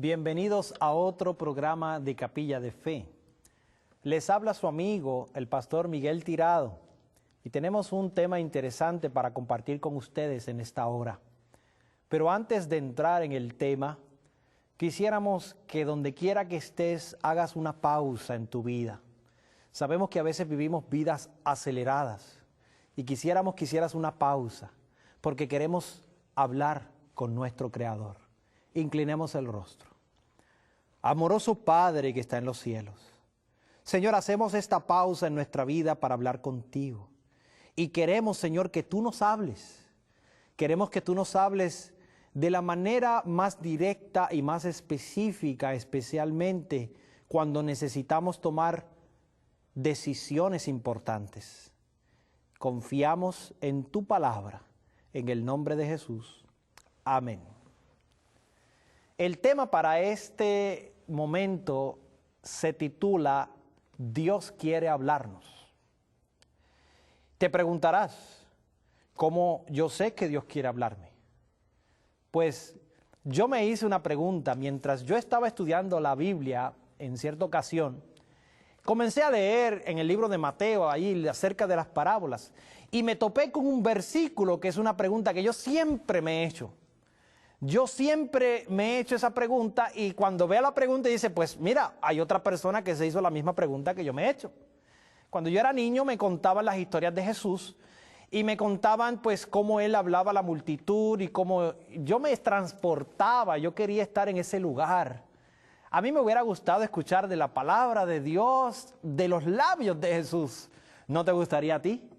Bienvenidos a otro programa de Capilla de Fe. Les habla su amigo, el pastor Miguel Tirado, y tenemos un tema interesante para compartir con ustedes en esta hora. Pero antes de entrar en el tema, quisiéramos que donde quiera que estés hagas una pausa en tu vida. Sabemos que a veces vivimos vidas aceleradas y quisiéramos que hicieras una pausa porque queremos hablar con nuestro Creador. Inclinemos el rostro. Amoroso Padre que está en los cielos, Señor, hacemos esta pausa en nuestra vida para hablar contigo. Y queremos, Señor, que tú nos hables. Queremos que tú nos hables de la manera más directa y más específica, especialmente cuando necesitamos tomar decisiones importantes. Confiamos en tu palabra, en el nombre de Jesús. Amén. El tema para este momento se titula Dios quiere hablarnos. Te preguntarás, ¿cómo yo sé que Dios quiere hablarme? Pues yo me hice una pregunta mientras yo estaba estudiando la Biblia en cierta ocasión. Comencé a leer en el libro de Mateo, ahí acerca de las parábolas, y me topé con un versículo que es una pregunta que yo siempre me he hecho. Yo siempre me he hecho esa pregunta y cuando veo la pregunta dice, pues mira, hay otra persona que se hizo la misma pregunta que yo me he hecho. Cuando yo era niño me contaban las historias de Jesús y me contaban pues cómo él hablaba a la multitud y cómo yo me transportaba, yo quería estar en ese lugar. A mí me hubiera gustado escuchar de la palabra de Dios, de los labios de Jesús. ¿No te gustaría a ti?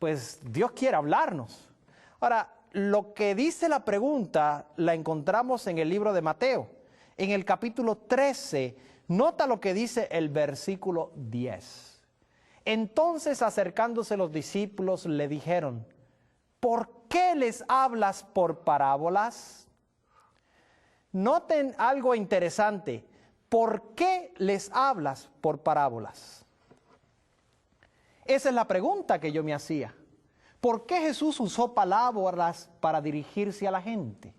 Pues Dios quiere hablarnos. Ahora, lo que dice la pregunta la encontramos en el libro de Mateo. En el capítulo 13, nota lo que dice el versículo 10. Entonces acercándose los discípulos le dijeron, ¿por qué les hablas por parábolas? Noten algo interesante. ¿Por qué les hablas por parábolas? Esa es la pregunta que yo me hacía. ¿Por qué Jesús usó parábolas para dirigirse a la gente?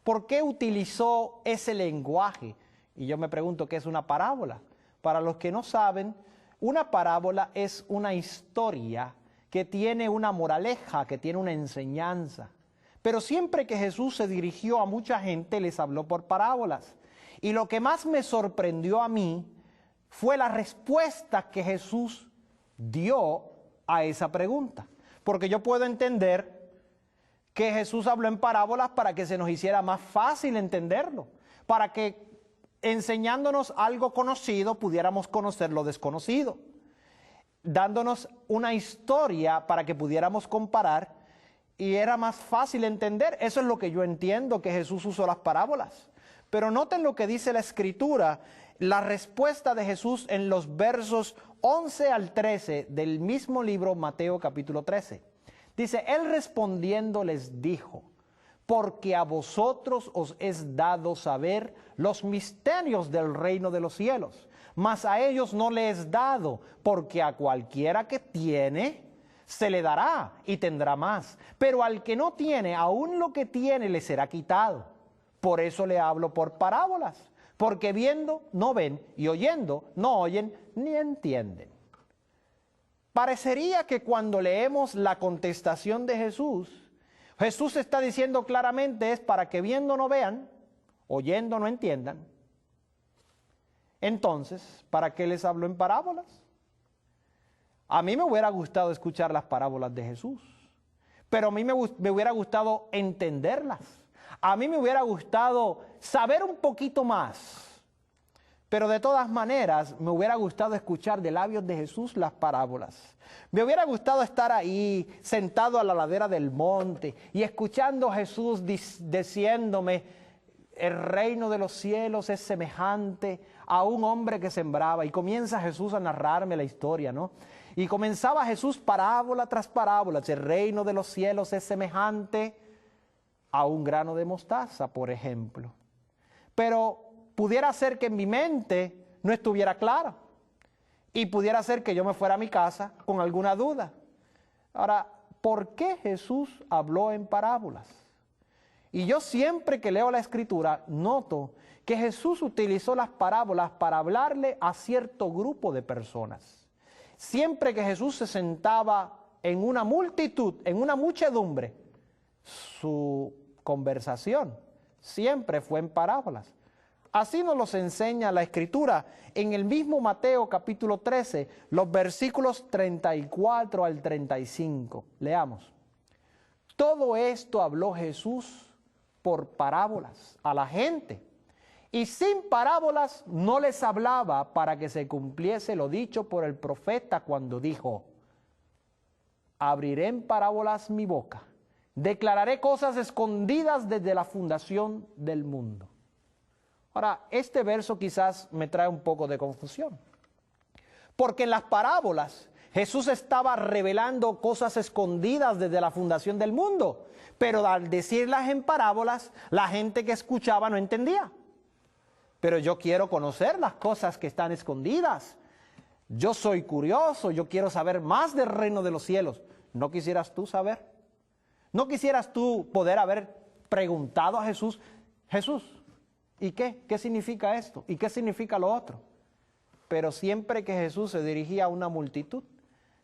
¿Por qué utilizó ese lenguaje? Y yo me pregunto, ¿qué es una parábola? Para los que no saben, una parábola es una historia que tiene una moraleja, que tiene una enseñanza. Pero siempre que Jesús se dirigió a mucha gente, les habló por parábolas. Y lo que más me sorprendió a mí fue la respuesta que Jesús dio a esa pregunta. Porque yo puedo entender que Jesús habló en parábolas para que se nos hiciera más fácil entenderlo, para que enseñándonos algo conocido pudiéramos conocer lo desconocido, dándonos una historia para que pudiéramos comparar y era más fácil entender. Eso es lo que yo entiendo que Jesús usó las parábolas. Pero noten lo que dice la Escritura, la respuesta de Jesús en los versos 11 al 13 del mismo libro Mateo capítulo 13. Dice, él respondiendo les dijo, porque a vosotros os es dado saber los misterios del reino de los cielos, mas a ellos no les es dado, porque a cualquiera que tiene, se le dará y tendrá más. Pero al que no tiene, aún lo que tiene le será quitado. Por eso le hablo por parábolas, porque viendo no ven y oyendo no oyen ni entienden. Parecería que cuando leemos la contestación de Jesús, Jesús está diciendo claramente es para que viendo no vean, oyendo no entiendan. Entonces, ¿para qué les hablo en parábolas? A mí me hubiera gustado escuchar las parábolas de Jesús, pero a mí me hubiera gustado entenderlas. A mí me hubiera gustado saber un poquito más, pero de todas maneras me hubiera gustado escuchar de labios de Jesús las parábolas. Me hubiera gustado estar ahí sentado a la ladera del monte y escuchando a Jesús diciéndome, el reino de los cielos es semejante a un hombre que sembraba. Y comienza Jesús a narrarme la historia, ¿no? Y comenzaba Jesús parábola tras parábola. El reino de los cielos es semejante a un grano de mostaza, por ejemplo. Pero pudiera ser que en mi mente no estuviera clara. Y pudiera ser que yo me fuera a mi casa con alguna duda. Ahora, ¿por qué Jesús habló en parábolas? Y yo siempre que leo la Escritura noto que Jesús utilizó las parábolas para hablarle a cierto grupo de personas. Siempre que Jesús se sentaba en una multitud, en una muchedumbre, su conversación siempre fue en parábolas. Así nos los enseña la Escritura en el mismo Mateo capítulo 13, los versículos 34 al 35. Leamos. Todo esto habló Jesús por parábolas a la gente, y sin parábolas no les hablaba, para que se cumpliese lo dicho por el profeta cuando dijo: abriré en parábolas mi boca, declararé cosas escondidas desde la fundación del mundo. Ahora, este verso quizás me trae un poco de confusión, porque en las parábolas Jesús estaba revelando cosas escondidas desde la fundación del mundo, pero al decirlas en parábolas, la gente que escuchaba no entendía. Pero yo quiero conocer las cosas que están escondidas. Yo soy curioso, yo quiero saber más del reino de los cielos. ¿No quisieras tú saber? ¿No quisieras tú poder haber preguntado a Jesús, Jesús, ¿y qué? ¿Qué significa esto? ¿Y qué significa lo otro? Pero siempre que Jesús se dirigía a una multitud,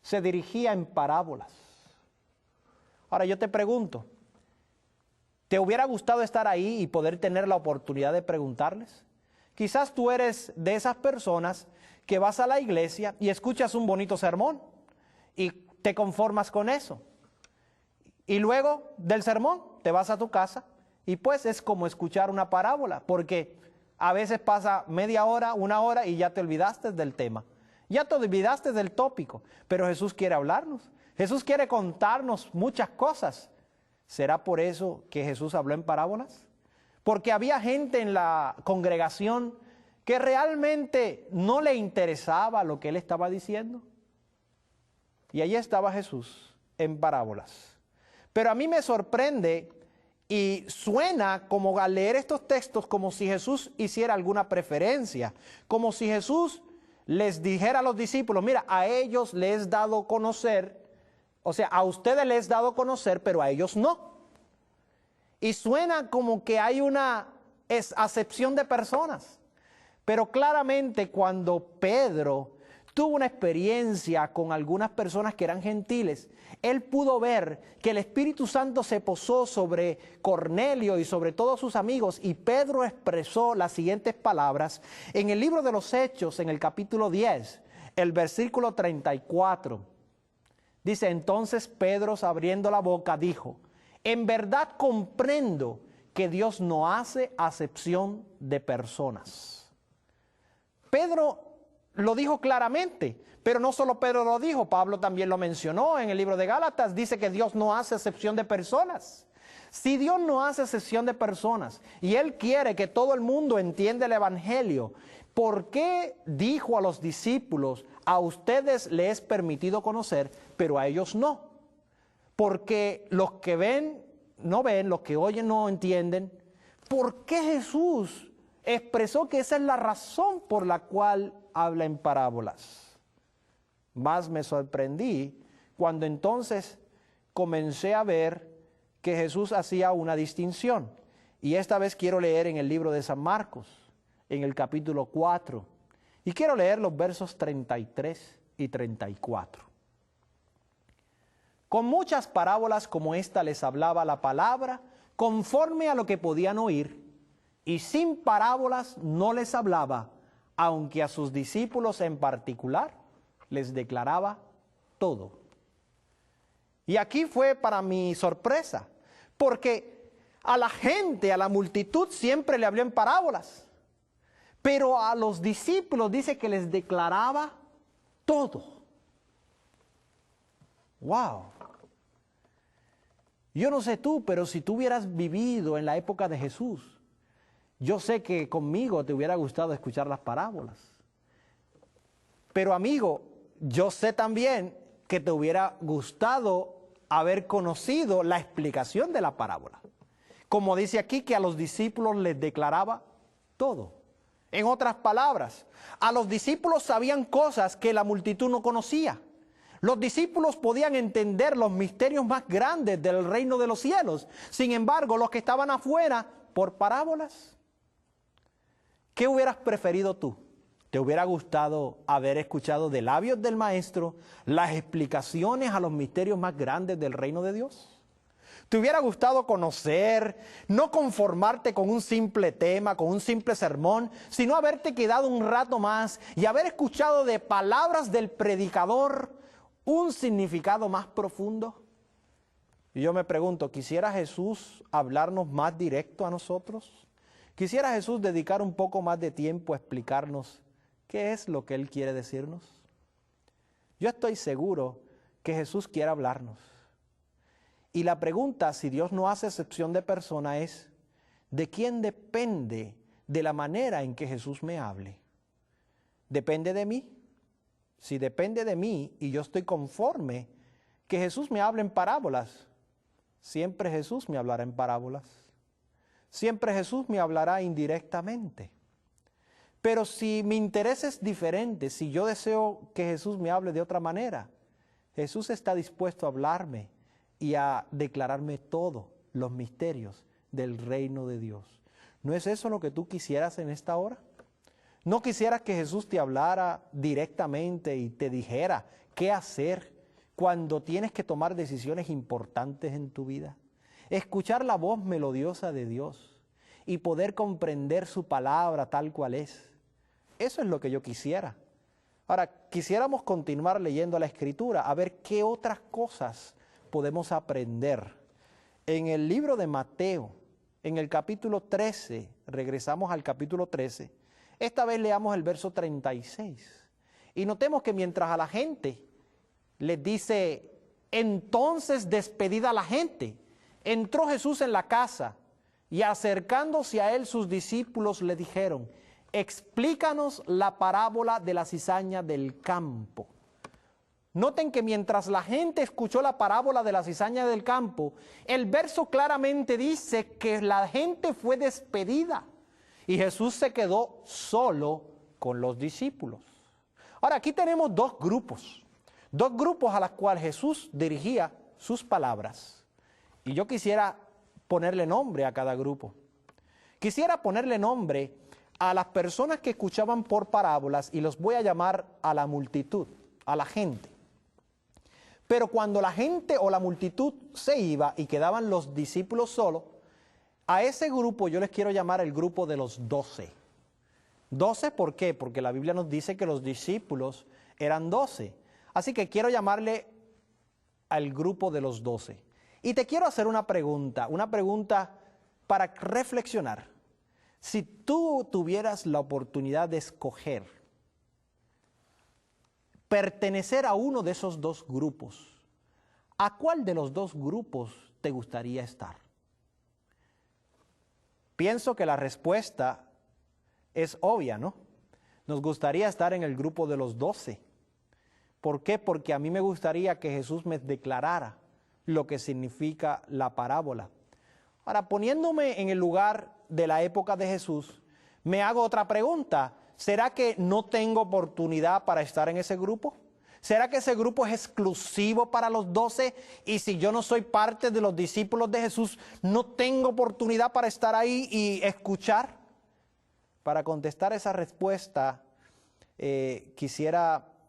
se dirigía en parábolas. Ahora yo te pregunto, ¿te hubiera gustado estar ahí y poder tener la oportunidad de preguntarles? Quizás tú eres de esas personas que vas a la iglesia y escuchas un bonito sermón y te conformas con eso. Y luego del sermón te vas a tu casa y pues es como escuchar una parábola, porque a veces pasa media hora, una hora y ya te olvidaste del tema. Ya te olvidaste del tópico, pero Jesús quiere hablarnos. Jesús quiere contarnos muchas cosas. ¿Será por eso que Jesús habló en parábolas? Porque había gente en la congregación que realmente no le interesaba lo que él estaba diciendo. Y allí estaba Jesús en parábolas. Pero a mí me sorprende y suena como al leer estos textos como si Jesús hiciera alguna preferencia, como si Jesús les dijera a los discípulos, mira, a ellos les he dado a conocer, o sea, a ustedes les he dado a conocer, pero a ellos no. Y suena como que hay una acepción de personas. Pero claramente cuando Pedro tuvo una experiencia con algunas personas que eran gentiles, él pudo ver que el Espíritu Santo se posó sobre Cornelio y sobre todos sus amigos, y Pedro expresó las siguientes palabras en el libro de los Hechos, en el capítulo 10, el versículo 34. Dice, entonces Pedro, abriendo la boca, dijo, en verdad comprendo que Dios no hace acepción de personas. Pedro lo dijo claramente, pero no solo Pedro lo dijo, Pablo también lo mencionó en el libro de Gálatas, dice que Dios no hace acepción de personas. Si Dios no hace acepción de personas y Él quiere que todo el mundo entienda el Evangelio, ¿por qué dijo a los discípulos, a ustedes les es permitido conocer, pero a ellos no? Porque los que ven, no ven, los que oyen, no entienden. ¿Por qué Jesús expresó que esa es la razón por la cual habla en parábolas? Más me sorprendí cuando entonces comencé a ver que Jesús hacía una distinción. Y esta vez quiero leer en el libro de San Marcos, en el capítulo 4. Y quiero leer los versos 33 y 34. Con muchas parábolas como esta les hablaba la palabra, conforme a lo que podían oír, y sin parábolas no les hablaba, aunque a sus discípulos en particular les declaraba todo. Y aquí fue para mi sorpresa, porque a la gente, a la multitud siempre le habló en parábolas, pero a los discípulos dice que les declaraba todo. ¡Wow! Yo no sé tú, pero si tú hubieras vivido en la época de Jesús, yo sé que conmigo te hubiera gustado escuchar las parábolas. Pero amigo, yo sé también que te hubiera gustado haber conocido la explicación de la parábola. Como dice aquí, que a los discípulos les declaraba todo. En otras palabras, a los discípulos sabían cosas que la multitud no conocía. Los discípulos podían entender los misterios más grandes del reino de los cielos. Sin embargo, los que estaban afuera, por parábolas. ¿Qué hubieras preferido tú? ¿Te hubiera gustado haber escuchado de labios del Maestro las explicaciones a los misterios más grandes del reino de Dios? ¿Te hubiera gustado conocer, no conformarte con un simple tema, con un simple sermón, sino haberte quedado un rato más y haber escuchado de palabras del predicador un significado más profundo? Y yo me pregunto, ¿quisiera Jesús hablarnos más directo a nosotros? ¿Quisiera Jesús dedicar un poco más de tiempo a explicarnos qué es lo que Él quiere decirnos? Yo estoy seguro que Jesús quiere hablarnos. Y la pregunta, si Dios no hace excepción de persona, es, ¿de quién depende de la manera en que Jesús me hable? ¿Depende de mí? Si depende de mí y yo estoy conforme que Jesús me hable en parábolas, siempre Jesús me hablará en parábolas. Siempre Jesús me hablará indirectamente. Pero si mi interés es diferente, si yo deseo que Jesús me hable de otra manera, Jesús está dispuesto a hablarme y a declararme todos los misterios del reino de Dios. ¿No es eso lo que tú quisieras en esta hora? ¿No quisieras que Jesús te hablara directamente y te dijera qué hacer cuando tienes que tomar decisiones importantes en tu vida? Escuchar la voz melodiosa de Dios y poder comprender su palabra tal cual es. Eso es lo que yo quisiera. Ahora, quisiéramos continuar leyendo la Escritura, a ver qué otras cosas podemos aprender. En el libro de Mateo, en el capítulo 13, regresamos al capítulo 13, esta vez leamos el verso 36. Y notemos que mientras a la gente les dice, entonces despedida la gente, entró Jesús en la casa y acercándose a él sus discípulos le dijeron, explícanos la parábola de la cizaña del campo. Noten que mientras la gente escuchó la parábola de la cizaña del campo, el verso claramente dice que la gente fue despedida y Jesús se quedó solo con los discípulos. Ahora, aquí tenemos dos grupos a los cuales Jesús dirigía sus palabras. Y yo quisiera ponerle nombre a cada grupo. Quisiera ponerle nombre a las personas que escuchaban por parábolas y los voy a llamar a la multitud, a la gente. Pero cuando la gente o la multitud se iba y quedaban los discípulos solos, a ese grupo yo les quiero llamar el grupo de los 12. 12, ¿por qué? Porque la Biblia nos dice que los discípulos eran 12. Así que quiero llamarle al grupo de los 12. Y te quiero hacer una pregunta para reflexionar. Si tú tuvieras la oportunidad de escoger pertenecer a uno de esos dos grupos, ¿a cuál de los dos grupos te gustaría estar? Pienso que la respuesta es obvia, ¿no? Nos gustaría estar en el grupo de los 12. ¿Por qué? Porque a mí me gustaría que Jesús me declarara lo que significa la parábola. Ahora, poniéndome en el lugar de la época de Jesús, me hago otra pregunta. ¿Será que no tengo oportunidad para estar en ese grupo? ¿Será que ese grupo es exclusivo para los 12? Y si yo no soy parte de los discípulos de Jesús, ¿no tengo oportunidad para estar ahí y escuchar? Para contestar esa respuesta,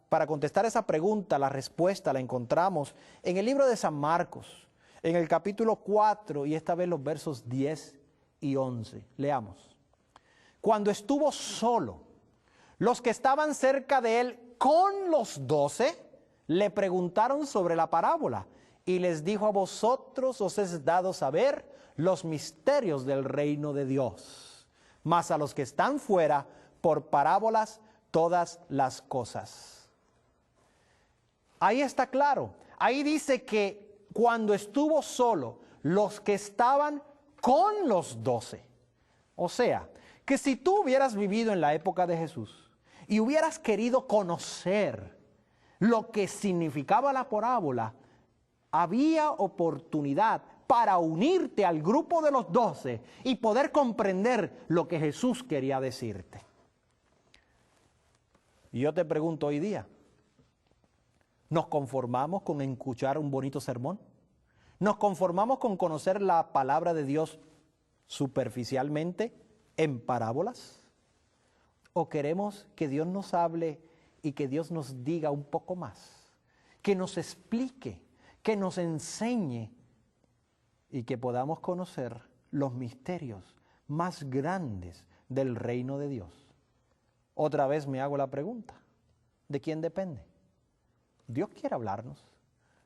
para contestar esa pregunta, la respuesta la encontramos en el libro de San Marcos, en el capítulo 4, y esta vez los versos 10 y 11. Leamos. Cuando estuvo solo, los que estaban cerca de él con los 12 le preguntaron sobre la parábola y les dijo: a vosotros os es dado saber los misterios del reino de Dios, mas a los que están fuera, por parábolas todas las cosas. Ahí está claro, ahí dice que cuando estuvo solo, los que estaban con los 12, o sea, que si tú hubieras vivido en la época de Jesús y hubieras querido conocer lo que significaba la parábola, había oportunidad para unirte al grupo de los 12 y poder comprender lo que Jesús quería decirte. Y yo te pregunto hoy día, ¿Nos conformamos con escuchar un bonito sermón? ¿Nos conformamos con conocer la palabra de Dios superficialmente en parábolas? ¿O queremos que Dios nos hable y que Dios nos diga un poco más? Que nos explique, que nos enseñe y que podamos conocer los misterios más grandes del reino de Dios. Otra vez me hago la pregunta, ¿de quién depende? Dios quiere hablarnos,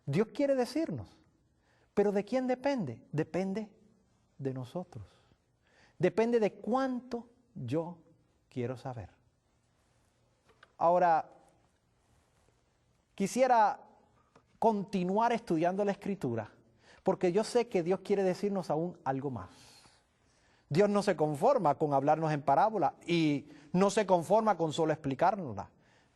Dios quiere decirnos, pero ¿de quién depende? Depende de nosotros. Depende de cuánto yo quiero saber. Ahora, quisiera continuar estudiando la Escritura, porque yo sé que Dios quiere decirnos aún algo más. Dios no se conforma con hablarnos en parábola y no se conforma con solo explicárnosla.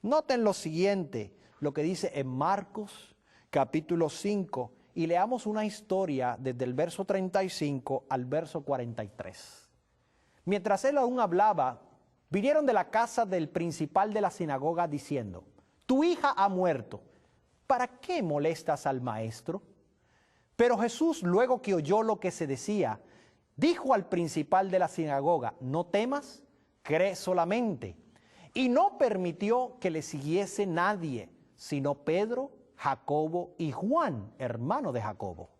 Noten lo siguiente, lo que dice en Marcos capítulo 5, y leamos una historia desde el verso 35 al verso 43. Mientras él aún hablaba, vinieron de la casa del principal de la sinagoga diciendo: tu hija ha muerto, ¿para qué molestas al maestro? Pero Jesús, luego que oyó lo que se decía, dijo al principal de la sinagoga: no temas, cree solamente. Y no permitió que le siguiese nadie, sino Pedro, Jacobo y Juan, hermano de Jacobo.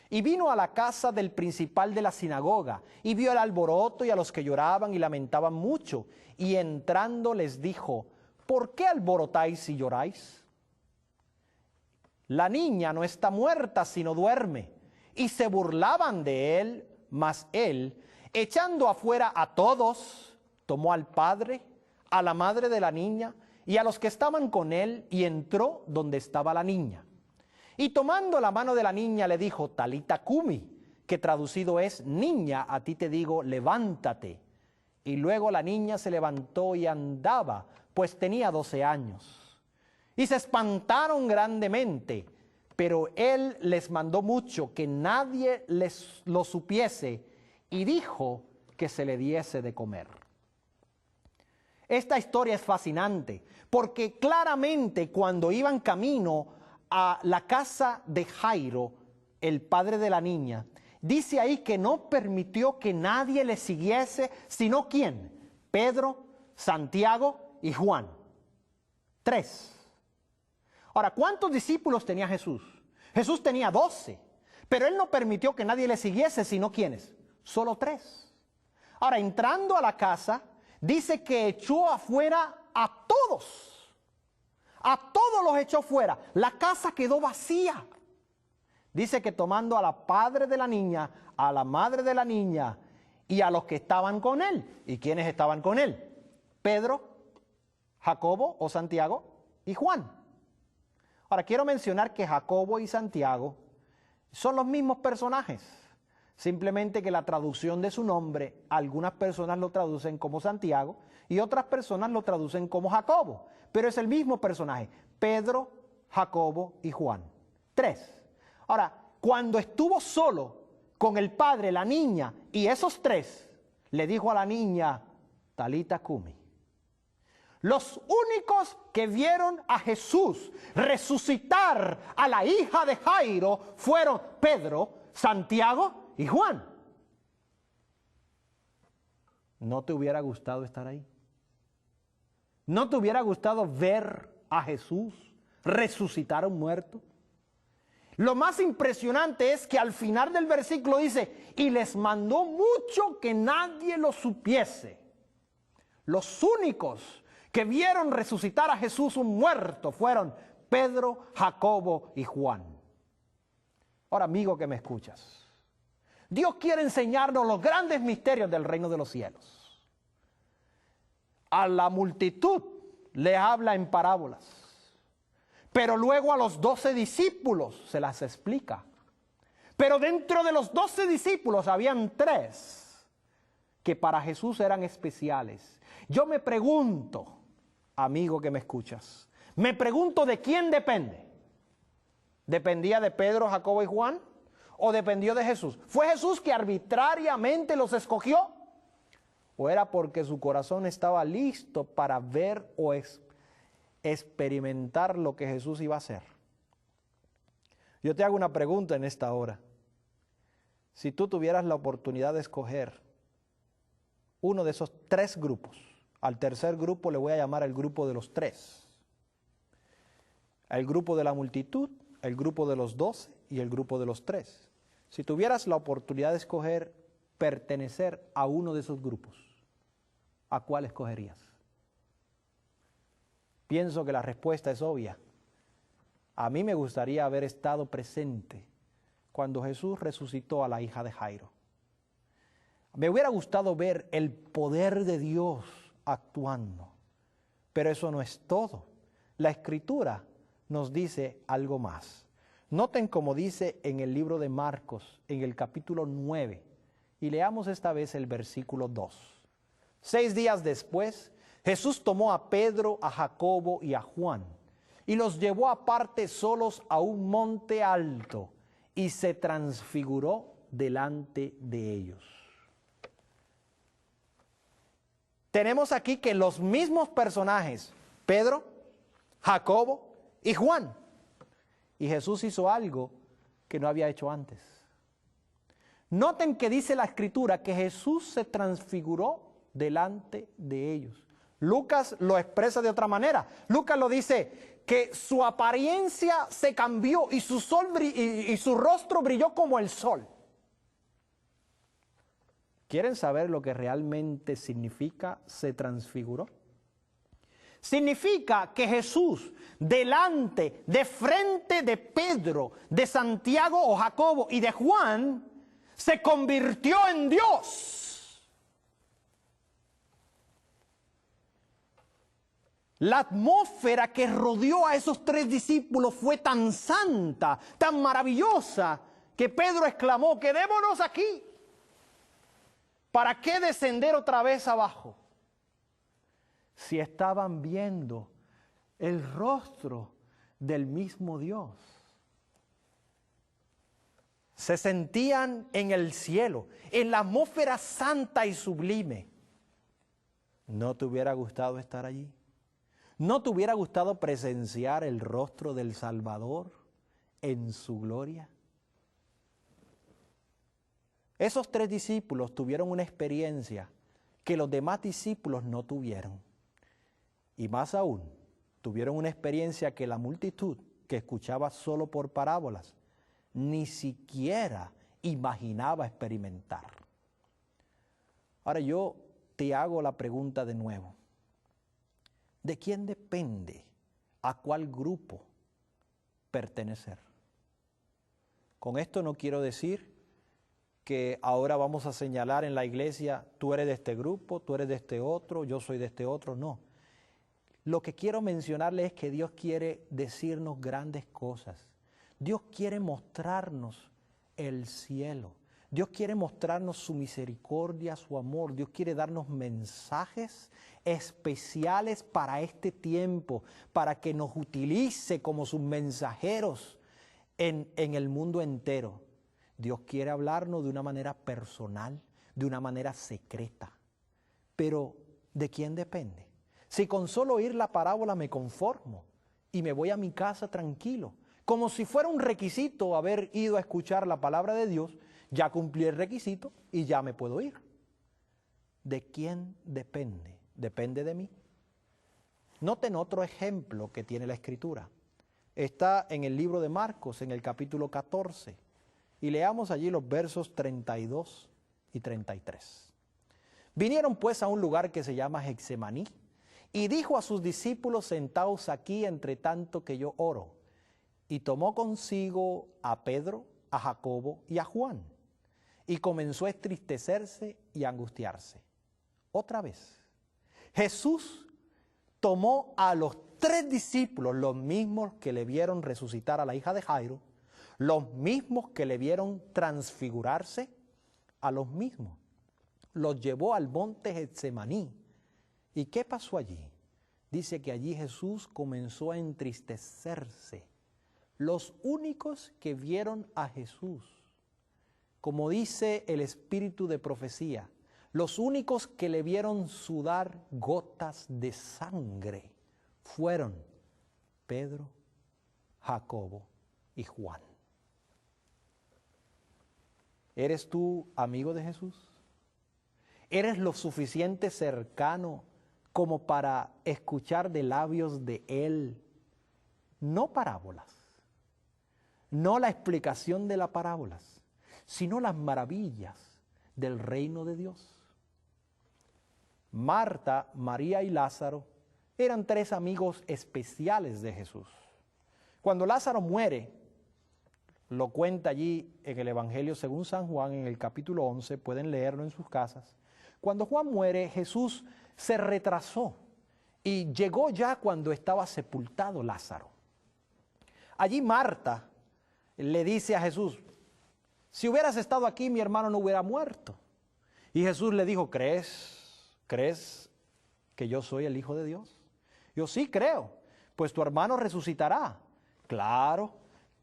Y vino a la casa del principal de la sinagoga, y vio el alboroto y a los que lloraban y lamentaban mucho. Y entrando les dijo: ¿por qué alborotáis y lloráis? La niña no está muerta, sino duerme. Y se burlaban de él, mas él, echando afuera a todos, tomó al padre, a la madre de la niña, y a los que estaban con él, y entró donde estaba la niña. Y tomando la mano de la niña le dijo: Talita cumi, que traducido es: niña, a ti te digo, levántate. Y luego la niña se levantó y andaba, pues tenía 12 años. Y se espantaron grandemente, pero él les mandó mucho que nadie les lo supiese, y dijo que se le diese de comer. Esta historia es fascinante, porque claramente cuando iban camino a la casa de Jairo, el padre de la niña, dice ahí que no permitió que nadie le siguiese, sino ¿quién? Pedro, Santiago y Juan. 3. Ahora, ¿cuántos discípulos tenía Jesús? Jesús tenía 12, pero él no permitió que nadie le siguiese, sino ¿quiénes? Solo 3. Ahora, entrando a la casa, dice que echó afuera a todos. A todos los echó fuera. La casa quedó vacía. Dice que tomando a la padre de la niña, a la madre de la niña y a los que estaban con él. ¿Y quiénes estaban con él? Pedro, Jacobo o Santiago y Juan. Ahora quiero mencionar que Jacobo y Santiago son los mismos personajes. Simplemente que la traducción de su nombre, algunas personas lo traducen como Santiago y otras personas lo traducen como Jacobo. Pero es el mismo personaje, Pedro, Jacobo y Juan. 3. Ahora, cuando estuvo solo con el padre, la niña y esos 3, le dijo a la niña: Talita cumi. Los únicos que vieron a Jesús resucitar a la hija de Jairo fueron Pedro, Santiago y Juan. ¿No te hubiera gustado estar ahí? ¿No te hubiera gustado ver a Jesús resucitar a un muerto? Lo más impresionante es que al final del versículo dice: y les mandó mucho que nadie lo supiese. Los únicos que vieron resucitar a Jesús un muerto fueron Pedro, Jacobo y Juan. Ahora, amigo que me escuchas, Dios quiere enseñarnos los grandes misterios del reino de los cielos. A la multitud le habla en parábolas, pero luego a los 12 discípulos se las explica. Pero dentro de los 12 discípulos habían 3 que para Jesús eran especiales. Yo me pregunto, amigo que me escuchas, me pregunto ¿de quién depende? ¿Dependía de Pedro, Jacobo y Juan? ¿O dependió de Jesús? ¿Fue Jesús que arbitrariamente los escogió? ¿O era porque su corazón estaba listo para ver o experimentar lo que Jesús iba a hacer. Yo te hago una pregunta en esta hora. Si tú tuvieras la oportunidad de escoger uno de esos tres grupos, al tercer grupo le voy a llamar el grupo de los tres. El grupo de la multitud, el grupo de los 12 y el grupo de los tres. Si tuvieras la oportunidad de escoger pertenecer a uno de esos grupos, ¿a cuál escogerías? Pienso que la respuesta es obvia. A mí me gustaría haber estado presente cuando Jesús resucitó a la hija de Jairo. Me hubiera gustado ver el poder de Dios actuando, pero eso no es todo. La Escritura nos dice algo más. Noten cómo dice en el libro de Marcos, en el capítulo 9, y leamos esta vez el versículo 2. 6 días después, Jesús tomó a Pedro, a Jacobo y a Juan, y los llevó aparte solos a un monte alto, y se transfiguró delante de ellos. Tenemos aquí que los mismos personajes, Pedro, Jacobo y Juan, y Jesús hizo algo que no había hecho antes. Noten que dice la Escritura que Jesús se transfiguró delante de ellos. Lucas lo expresa de otra manera. Lucas lo dice que su apariencia se cambió y su rostro brilló como el sol. ¿Quieren saber lo que realmente significa se transfiguró? Significa que Jesús, delante, de frente de Pedro, de Santiago o Jacobo y de Juan, se convirtió en Dios. La atmósfera que rodeó a esos 3 discípulos fue tan santa, tan maravillosa, que Pedro exclamó: quedémonos aquí. ¿Para qué descender otra vez abajo? Si estaban viendo el rostro del mismo Dios. Se sentían en el cielo, en la atmósfera santa y sublime. ¿No te hubiera gustado estar allí? ¿No te hubiera gustado presenciar el rostro del Salvador en su gloria? Esos 3 discípulos tuvieron una experiencia que los demás discípulos no tuvieron. Y más aún, tuvieron una experiencia que la multitud que escuchaba solo por parábolas ni siquiera imaginaba experimentar. Ahora yo te hago la pregunta de nuevo. ¿De quién depende a cuál grupo pertenecer? Con esto no quiero decir que ahora vamos a señalar en la iglesia, tú eres de este grupo, tú eres de este otro, yo soy de este otro, no. Lo que quiero mencionarle es que Dios quiere decirnos grandes cosas. Dios quiere mostrarnos el cielo. Dios quiere mostrarnos su misericordia, su amor. Dios quiere darnos mensajes especiales para este tiempo, para que nos utilice como sus mensajeros en el mundo entero. Dios quiere hablarnos de una manera personal, de una manera secreta. Pero, ¿de quién depende? Si con solo oír la parábola me conformo y me voy a mi casa tranquilo, como si fuera un requisito haber ido a escuchar la palabra de Dios, ya cumplí el requisito y ya me puedo ir. ¿De quién depende? ¿Depende de mí? Noten otro ejemplo que tiene la Escritura. Está en el libro de Marcos, en el capítulo 14. Y leamos allí los versos 32 y 33. Vinieron pues a un lugar que se llama Getsemaní, y dijo a sus discípulos: sentaos aquí entre tanto que yo oro. Y tomó consigo a Pedro, a Jacobo y a Juan, y comenzó a entristecerse y a angustiarse. Otra vez, Jesús tomó a los 3 discípulos, los mismos que le vieron resucitar a la hija de Jairo, los mismos que le vieron transfigurarse, a los mismos. Los llevó al monte Getsemaní. ¿Y qué pasó allí? Dice que allí Jesús comenzó a entristecerse. Los únicos que vieron a Jesús, como dice el espíritu de profecía, los únicos que le vieron sudar gotas de sangre fueron Pedro, Jacobo y Juan. ¿Eres tú amigo de Jesús? ¿Eres lo suficiente cercano como para escuchar de labios de Él, no parábolas, no la explicación de las parábolas, sino las maravillas del reino de Dios? Marta, María y Lázaro eran tres amigos especiales de Jesús. Cuando Lázaro muere, lo cuenta allí en el Evangelio según San Juan, en el capítulo 11, pueden leerlo en sus casas. Cuando Juan muere, Jesús se retrasó y llegó ya cuando estaba sepultado Lázaro. Allí Marta le dice a Jesús: si hubieras estado aquí, mi hermano no hubiera muerto. Y Jesús le dijo: ¿Crees que yo soy el Hijo de Dios? Yo sí creo, pues tu hermano resucitará. Claro,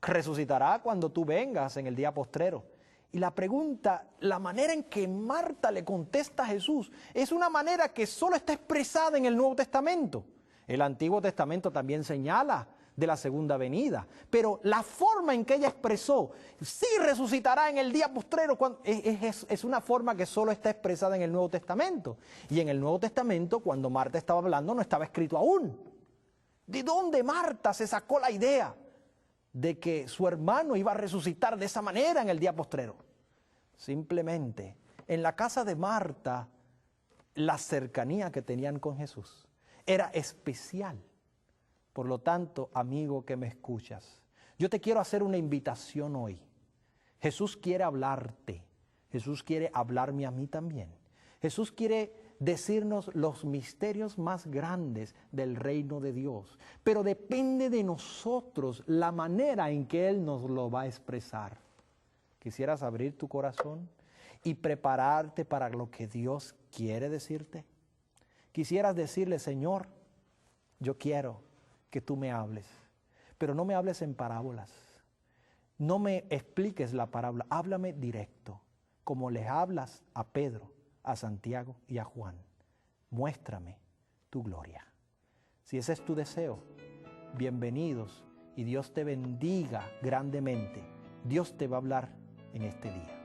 resucitará cuando tú vengas en el día postrero. Y la pregunta, la manera en que Marta le contesta a Jesús, es una manera que solo está expresada en el Nuevo Testamento. El Antiguo Testamento también señala de la segunda venida, pero la forma en que ella expresó, sí resucitará en el día postrero, es una forma que solo está expresada en el Nuevo Testamento. Y en el Nuevo Testamento, cuando Marta estaba hablando, no estaba escrito aún. ¿De dónde Marta se sacó la idea de que su hermano iba a resucitar de esa manera en el día postrero? Simplemente, en la casa de Marta, la cercanía que tenían con Jesús era especial. Por lo tanto, amigo que me escuchas, yo te quiero hacer una invitación hoy. Jesús quiere hablarte. Jesús quiere hablarme a mí también. Jesús quiere decirnos los misterios más grandes del reino de Dios. Pero depende de nosotros la manera en que Él nos lo va a expresar. ¿Quisieras abrir tu corazón y prepararte para lo que Dios quiere decirte? ¿Quisieras decirle: Señor, yo quiero que tú me hables, pero no me hables en parábolas? No me expliques la parábola, háblame directo, como le hablas a Pedro, a Santiago y a Juan. Muéstrame tu gloria. Si ese es tu deseo, bienvenidos y Dios te bendiga grandemente. Dios te va a hablar en este día.